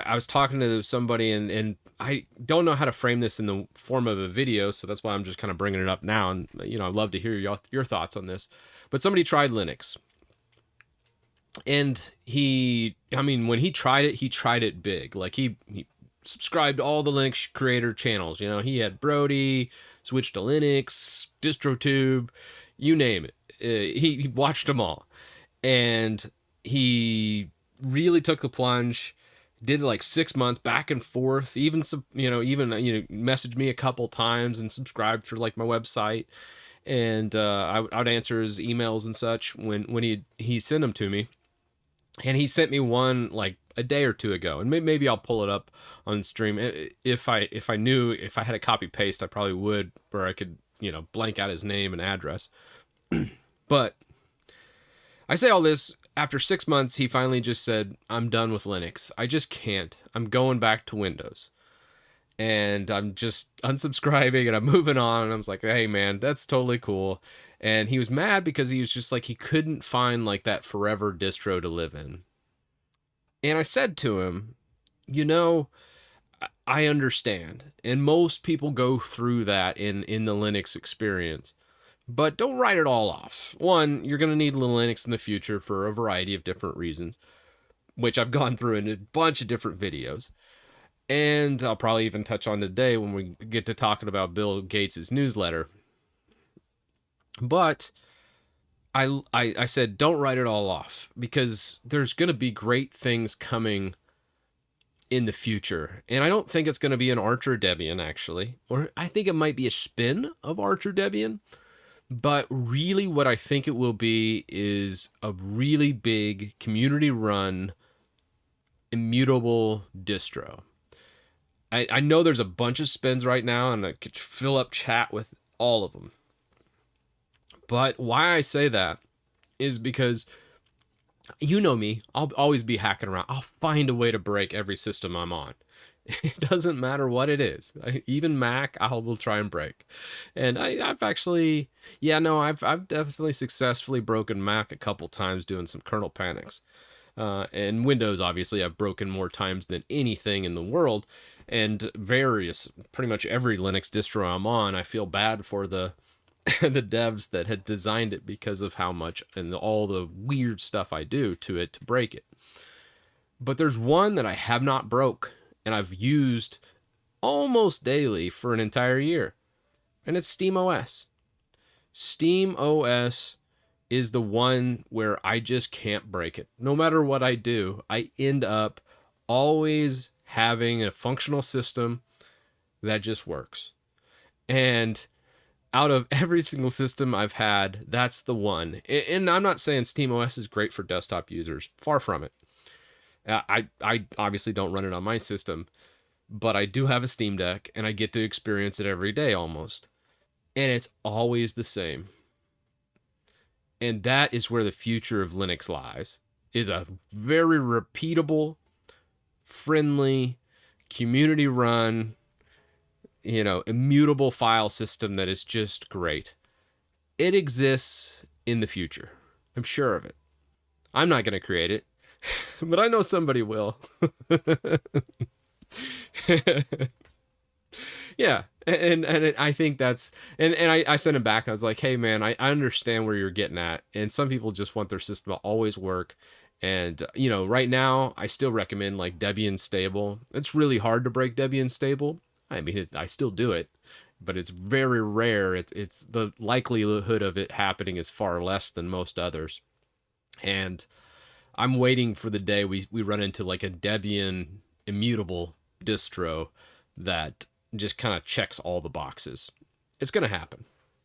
I was talking to somebody, and I don't know how to frame this in the form of a video, so that's why I'm just kind of bringing it up now. And I'd love to hear your thoughts on this. But somebody tried Linux, and when he tried it big. Like he subscribed to all the Linux creator channels. He had Brody, Switch to Linux, DistroTube, you name it. He watched them all, and he really took the plunge. Did like 6 months back and forth. Even some, messaged me a couple times and subscribed through like my website, and I would answer his emails and such when he sent them to me. And he sent me one like a day or two ago, and maybe I'll pull it up on stream. If I knew, if I had a copy paste, I probably would, where I could blank out his name and address. But I say all this, after 6 months, he finally just said, I'm done with Linux. I just can't. I'm going back to Windows. And I'm just unsubscribing and I'm moving on. And I was like, hey, man, that's totally cool. And he was mad because he was just like, he couldn't find like that forever distro to live in. And I said to him, I understand. And most people go through that in the Linux experience. But don't write it all off. One, you're going to need Linux in the future for a variety of different reasons, which I've gone through in a bunch of different videos. And I'll probably even touch on today when we get to talking about Bill Gates' newsletter. But I said, don't write it all off, because there's going to be great things coming in the future. And I don't think it's going to be an Archer Debian, actually. Or I think it might be a spin of Archer Debian. But really what I think it will be is a really big community-run immutable distro. I know there's a bunch of spins right now, and I could fill up chat with all of them. But why I say that is because, you know me, I'll always be hacking around. I'll find a way to break every system I'm on. It doesn't matter what it is. Even Mac, I will try and break. And I've actually, I've definitely successfully broken Mac a couple times doing some kernel panics. And Windows, obviously, I've broken more times than anything in the world. And pretty much every Linux distro I'm on, I feel bad for the the devs that had designed it, because of how much and all the weird stuff I do to it to break it. But there's one that I have not broke, and I've used almost daily for an entire year, and it's SteamOS. SteamOS is the one where I just can't break it. No matter what I do, I end up always having a functional system that just works. And out of every single system I've had, that's the one. And I'm not saying SteamOS is great for desktop users. Far from it. I obviously don't run it on my system, but I do have a Steam Deck, and I get to experience it every day almost. And it's always the same. And that is where the future of Linux lies, is a very repeatable, friendly, community-run, immutable file system that is just great. It exists in the future. I'm sure of it. I'm not going to create it, but I know somebody will. Yeah. And I think that's, and I sent him back. I was like, hey man, I understand where you're getting at. And some people just want their system to always work. And, right now I still recommend like Debian stable. It's really hard to break Debian stable. I mean, I still do it, but it's very rare. It's the likelihood of it happening is far less than most others. And I'm waiting for the day we run into like a Debian immutable distro that just kind of checks all the boxes. It's going to happen.